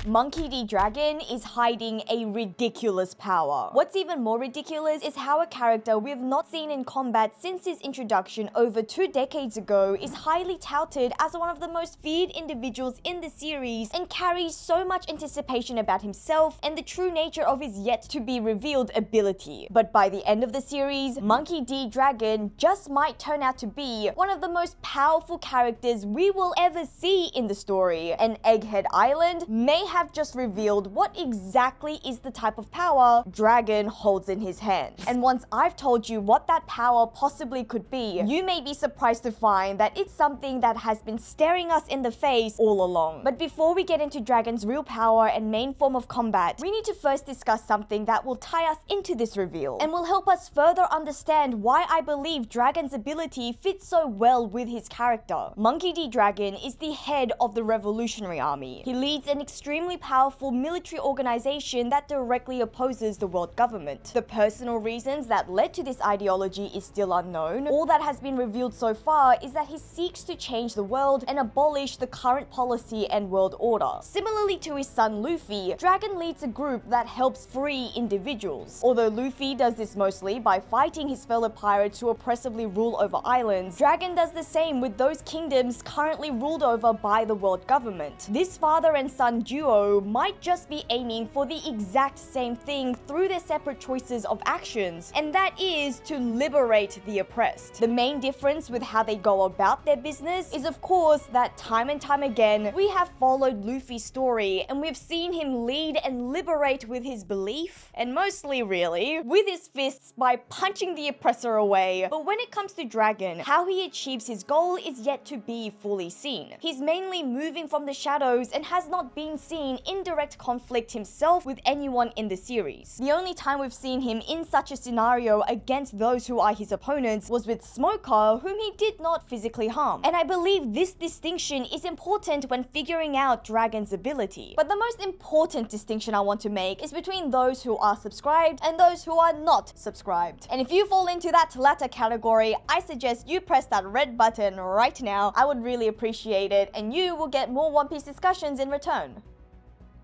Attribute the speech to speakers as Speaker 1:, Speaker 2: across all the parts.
Speaker 1: Monkey D. Dragon is hiding a ridiculous power. What's even more ridiculous is how a character we have not seen in combat since his introduction over 2 decades ago is highly touted as one of the most feared individuals in the series and carries so much anticipation about himself and the true nature of his yet-to-be revealed ability. But by the end of the series, Monkey D. Dragon just might turn out to be one of the most powerful characters we will ever see in the story, and Egghead Island may have just revealed what exactly is the type of power Dragon holds in his hands. And once I've told you what that power possibly could be, you may be surprised to find that it's something that has been staring us in the face all along. But before we get into Dragon's real power and main form of combat, we need to first discuss something that will tie us into this reveal and will help us further understand why I believe Dragon's ability fits so well with his character. Monkey D. Dragon is the head of the Revolutionary Army. He leads an extremely powerful military organization that directly opposes the world government. The personal reasons that led to this ideology is still unknown. All that has been revealed so far is that he seeks to change the world and abolish the current policy and world order. Similarly to his son Luffy, Dragon leads a group that helps free individuals. Although Luffy does this mostly by fighting his fellow pirates who oppressively rule over islands, Dragon does the same with those kingdoms currently ruled over by the world government. This father and son duo might just be aiming for the exact same thing through their separate choices of actions, and that is to liberate the oppressed. The main difference with how they go about their business is of course that time and time again we have followed Luffy's story and we've seen him lead and liberate with his belief, and mostly really with his fists by punching the oppressor away. But when it comes to Dragon, how he achieves his goal is yet to be fully seen. He's mainly moving from the shadows and has not been seen in direct conflict himself with anyone in the series. The only time we've seen him in such a scenario against those who are his opponents was with Smoker, whom he did not physically harm. And I believe this distinction is important when figuring out Dragon's ability. But the most important distinction I want to make is between those who are subscribed and those who are not subscribed. And if you fall into that latter category, I suggest you press that red button right now. I would really appreciate it, and you will get more One Piece discussions in return.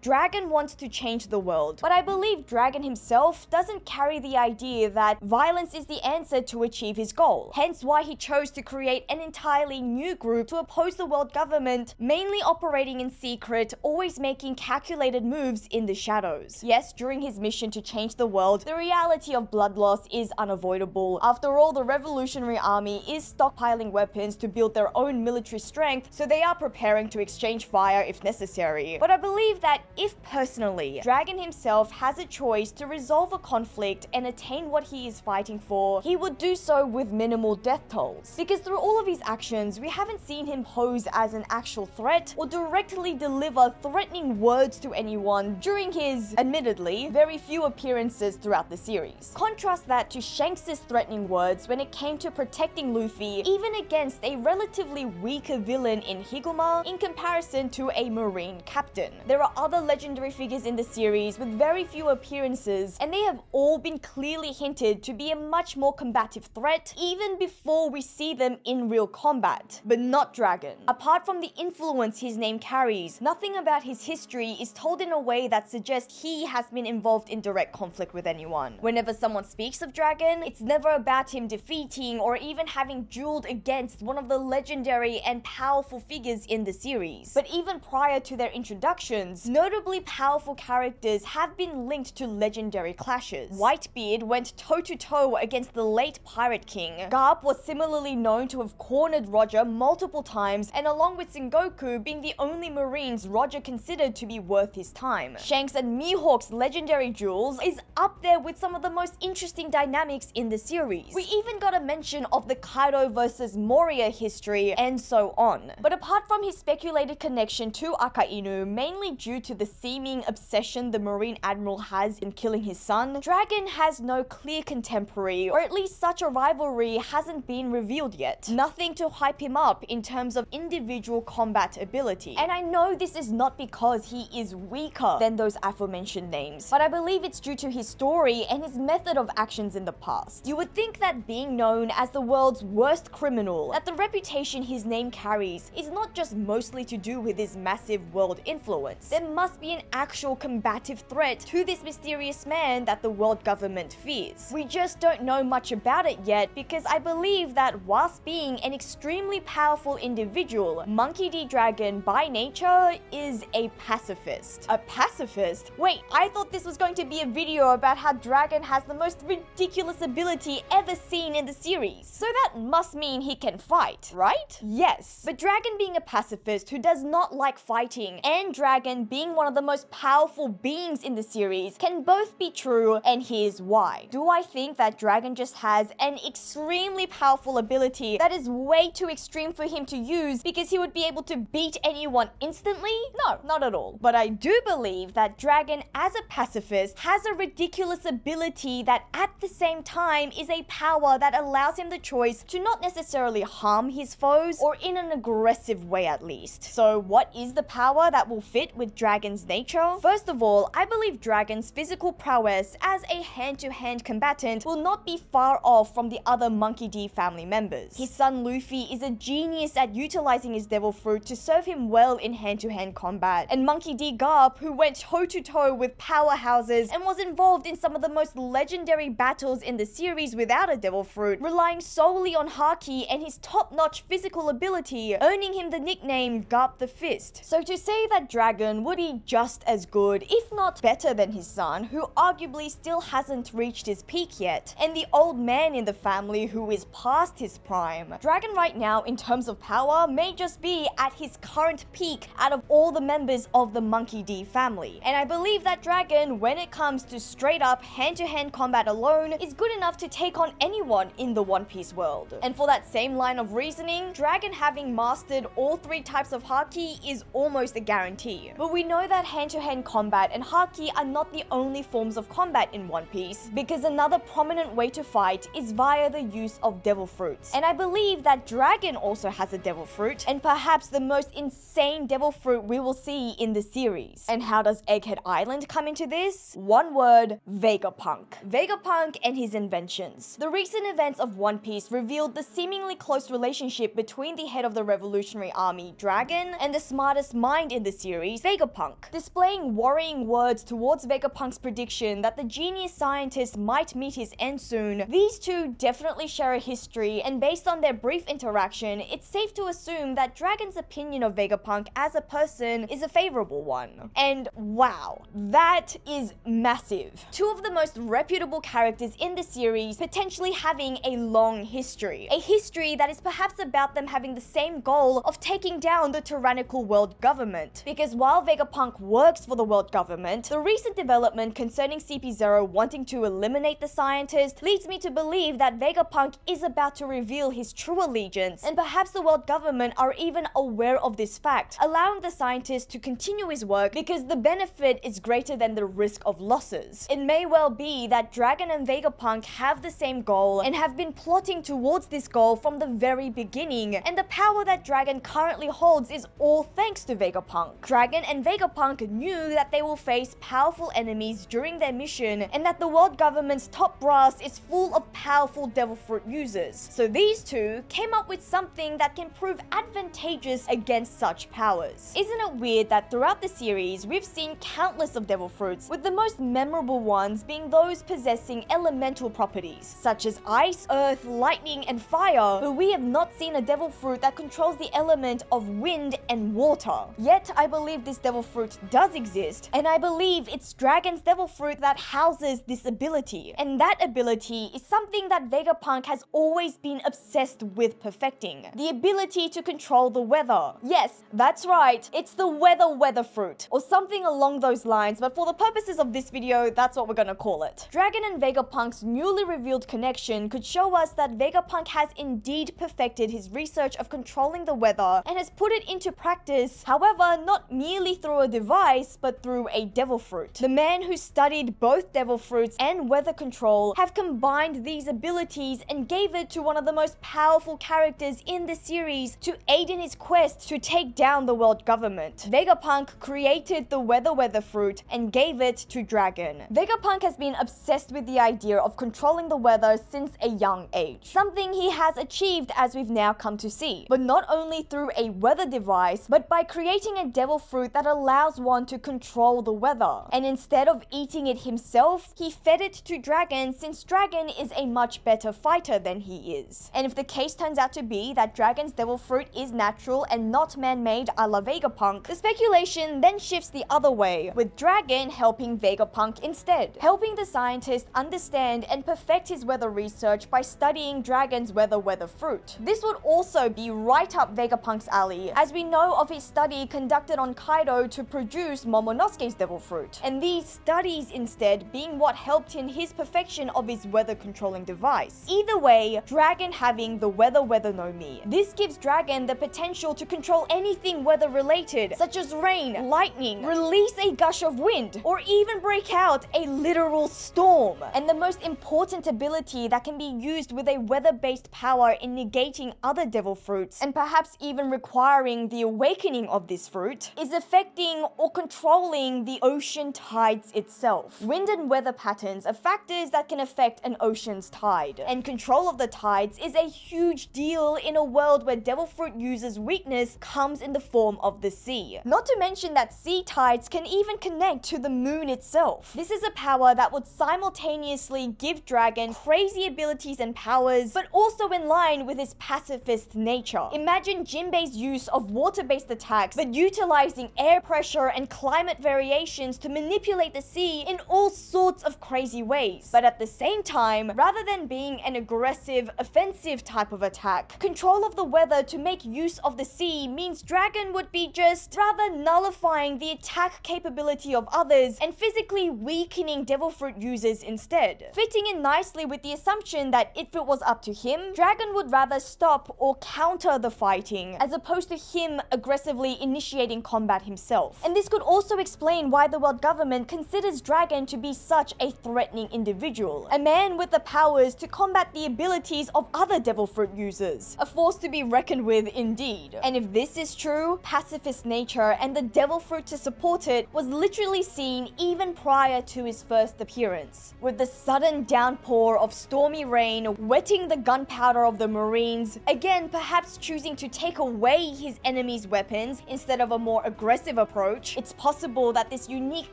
Speaker 1: Dragon wants to change the world, but I believe Dragon himself doesn't carry the idea that violence is the answer to achieve his goal. Hence why he chose to create an entirely new group to oppose the world government, mainly operating in secret, always making calculated moves in the shadows. Yes, during his mission to change the world, the reality of blood loss is unavoidable. After all, the Revolutionary Army is stockpiling weapons to build their own military strength, so they are preparing to exchange fire if necessary. But I believe that if personally, Dragon himself has a choice to resolve a conflict and attain what he is fighting for, he would do so with minimal death tolls. Because through all of his actions, we haven't seen him pose as an actual threat or directly deliver threatening words to anyone during his, admittedly, very few appearances throughout the series. Contrast that to Shanks' threatening words when it came to protecting Luffy, even against a relatively weaker villain in Higuma in comparison to a Marine captain. There are other legendary figures in the series with very few appearances, and they have all been clearly hinted to be a much more combative threat even before we see them in real combat, but not Dragon. Apart from the influence his name carries, nothing about his history is told in a way that suggests he has been involved in direct conflict with anyone. Whenever someone speaks of Dragon, it's never about him defeating or even having dueled against one of the legendary and powerful figures in the series. But even prior to their introductions, notably powerful characters have been linked to legendary clashes. Whitebeard went toe-to-toe against the late Pirate King. Garp was similarly known to have cornered Roger multiple times, and along with Sengoku being the only Marines Roger considered to be worth his time. Shanks and Mihawk's legendary duels is up there with some of the most interesting dynamics in the series. We even got a mention of the Kaido versus Moria history, and so on. But apart from his speculated connection to Akainu, mainly due to the seeming obsession the Marine Admiral has in killing his son, Dragon has no clear contemporary, or at least such a rivalry hasn't been revealed yet. Nothing to hype him up in terms of individual combat ability. And I know this is not because he is weaker than those aforementioned names, but I believe it's due to his story and his method of actions in the past. You would think that being known as the world's worst criminal, that the reputation his name carries is not just mostly to do with his massive world influence. There must must be an actual combative threat to this mysterious man that the world government fears. We just don't know much about it yet because I believe that whilst being an extremely powerful individual, Monkey D. Dragon by nature is a pacifist. A pacifist? Wait, I thought this was going to be a video about how Dragon has the most ridiculous ability ever seen in the series. So that must mean he can fight, right? Yes. But Dragon being a pacifist who does not like fighting and Dragon being one of the most powerful beings in the series can both be true, and here's why. Do I think that Dragon just has an extremely powerful ability that is way too extreme for him to use because he would be able to beat anyone instantly? No, not at all. But I do believe that Dragon as a pacifist has a ridiculous ability that at the same time is a power that allows him the choice to not necessarily harm his foes, or in an aggressive way at least. So what is the power that will fit with Dragon's nature? First of all, I believe Dragon's physical prowess as a hand-to-hand combatant will not be far off from the other Monkey D family members. His son Luffy is a genius at utilizing his devil fruit to serve him well in hand-to-hand combat, and Monkey D. Garp, who went toe-to-toe with powerhouses and was involved in some of the most legendary battles in the series without a devil fruit, relying solely on Haki and his top-notch physical ability, earning him the nickname Garp the Fist. So to say that Dragon would be just as good, if not better than his son, who arguably still hasn't reached his peak yet, and the old man in the family who is past his prime, Dragon right now in terms of power may just be at his current peak out of all the members of the Monkey D family. And I believe that Dragon, when it comes to straight up hand-to-hand combat alone, is good enough to take on anyone in the One Piece world. And for that same line of reasoning, Dragon having mastered all three types of Haki is almost a guarantee. But we know that hand-to-hand combat and Haki are not the only forms of combat in One Piece, because another prominent way to fight is via the use of devil fruits. And I believe that Dragon also has a devil fruit, and perhaps the most insane devil fruit we will see in the series. And how does Egghead Island come into this? One word: Vegapunk. Vegapunk and his inventions. The recent events of One Piece revealed the seemingly close relationship between the head of the Revolutionary Army, Dragon, and the smartest mind in the series, Vegapunk. Displaying worrying words towards Vegapunk's prediction that the genius scientist might meet his end soon, these two definitely share a history, and based on their brief interaction, it's safe to assume that Dragon's opinion of Vegapunk as a person is a favorable one. And wow, that is massive. Two of the most reputable characters in the series potentially having a long history. A history that is perhaps about them having the same goal of taking down the tyrannical world government. Because while Vegapunk works for the world government, the recent development concerning CP0 wanting to eliminate the scientist leads me to believe that Vegapunk is about to reveal his true allegiance, and perhaps the world government are even aware of this fact, allowing the scientist to continue his work because the benefit is greater than the risk of losses. It may well be that Dragon and Vegapunk have the same goal and have been plotting towards this goal from the very beginning, and the power that Dragon currently holds is all thanks to Vegapunk. Dragon and Vegapunk knew that they will face powerful enemies during their mission, and that the world government's top brass is full of powerful devil fruit users. So these two came up with something that can prove advantageous against such powers. Isn't it weird that throughout the series we've seen countless of devil fruits, with the most memorable ones being those possessing elemental properties such as ice, earth, lightning, and fire, but we have not seen a devil fruit that controls the element of wind and water. Yet I believe this devil fruit does exist, and I believe it's Dragon's devil fruit that houses this ability. And that ability is something that Vegapunk has always been obsessed with perfecting: the ability to control the weather. Yes, that's right, it's the weather fruit, or something along those lines, but for the purposes of this video, that's what we're gonna call it. Dragon and Vegapunk's newly revealed connection could show us that Vegapunk has indeed perfected his research of controlling the weather and has put it into practice, however, not merely through a device, but through a devil fruit. The man who studied both devil fruits and weather control have combined these abilities and gave it to one of the most powerful characters in the series to aid in his quest to take down the world government. Vegapunk created the weather fruit and gave it to Dragon. Vegapunk has been obsessed with the idea of controlling the weather since a young age, something he has achieved as we've now come to see, but not only through a weather device, but by creating a devil fruit that allows allows one to control the weather. And instead of eating it himself, he fed it to Dragon, since Dragon is a much better fighter than he is. And if the case turns out to be that Dragon's devil fruit is natural and not man-made a la Vegapunk, the speculation then shifts the other way, with Dragon helping Vegapunk instead, helping the scientist understand and perfect his weather research by studying Dragon's weather fruit. This would also be right up Vegapunk's alley, as we know of his study conducted on Kaido to produce Momonosuke's devil fruit, and these studies instead being what helped in his perfection of his weather controlling device. Either way, Dragon having the weather no Mi. This gives Dragon the potential to control anything weather related, such as rain, lightning, release a gush of wind, or even break out a literal storm. And the most important ability that can be used with a weather-based power in negating other devil fruits, and perhaps even requiring the awakening of this fruit, is affecting or controlling the ocean tides itself. Wind and weather patterns are factors that can affect an ocean's tide, and control of the tides is a huge deal in a world where devil fruit users' weakness comes in the form of the sea. Not to mention that sea tides can even connect to the moon itself. This is a power that would simultaneously give Dragon crazy abilities and powers, but also in line with his pacifist nature. Imagine Jinbei's use of water-based attacks, but utilizing air pressure and climate variations to manipulate the sea in all sorts of crazy ways. But at the same time, rather than being an aggressive, offensive type of attack, control of the weather to make use of the sea means Dragon would be just rather nullifying the attack capability of others and physically weakening devil fruit users instead. Fitting in nicely with the assumption that if it was up to him, Dragon would rather stop or counter the fighting, as opposed to him aggressively initiating combat himself. And this could also explain why the world government considers Dragon to be such a threatening individual, a man with the powers to combat the abilities of other devil fruit users, a force to be reckoned with indeed. And if this is true, pacifist nature and the devil fruit to support it was literally seen even prior to his first appearance, with the sudden downpour of stormy rain wetting the gunpowder of the Marines, again perhaps choosing to take away his enemy's weapons instead of a more aggressive approach. It's possible that this unique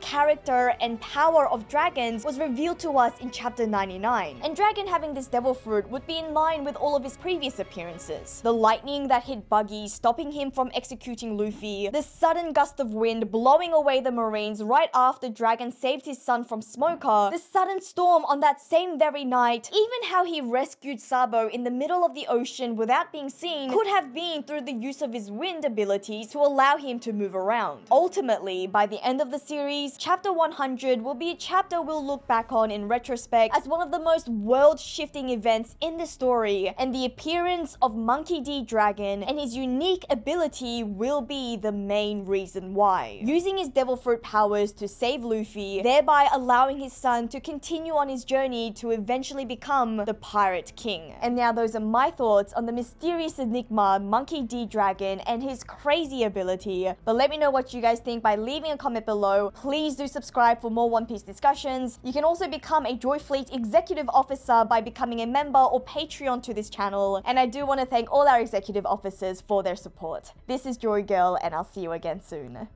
Speaker 1: character and power of Dragon's was revealed to us in chapter 99, and Dragon having this devil fruit would be in line with all of his previous appearances. The lightning that hit Buggy, stopping him from executing Luffy, the sudden gust of wind blowing away the Marines right after Dragon saved his son from Smoker, the sudden storm on that same very night, even how he rescued Sabo in the middle of the ocean without being seen could have been through the use of his wind abilities to allow him to move around. Ultimately, by the end of the series, chapter 100 will be a chapter we'll look back on in retrospect as one of the most world-shifting events in the story, and the appearance of Monkey D. Dragon and his unique ability will be the main reason why. Using his devil fruit powers to save Luffy, thereby allowing his son to continue on his journey to eventually become the Pirate King. And now those are my thoughts on the mysterious enigma Monkey D. Dragon and his crazy ability. But let me know what you guys think by leaving a comment below. Please do subscribe for more One Piece discussions. You can also become a Joyfleet executive officer by becoming a member or Patreon to this channel, and I do want to thank all our executive officers for their support. This is Joy Girl, and I'll see you again soon.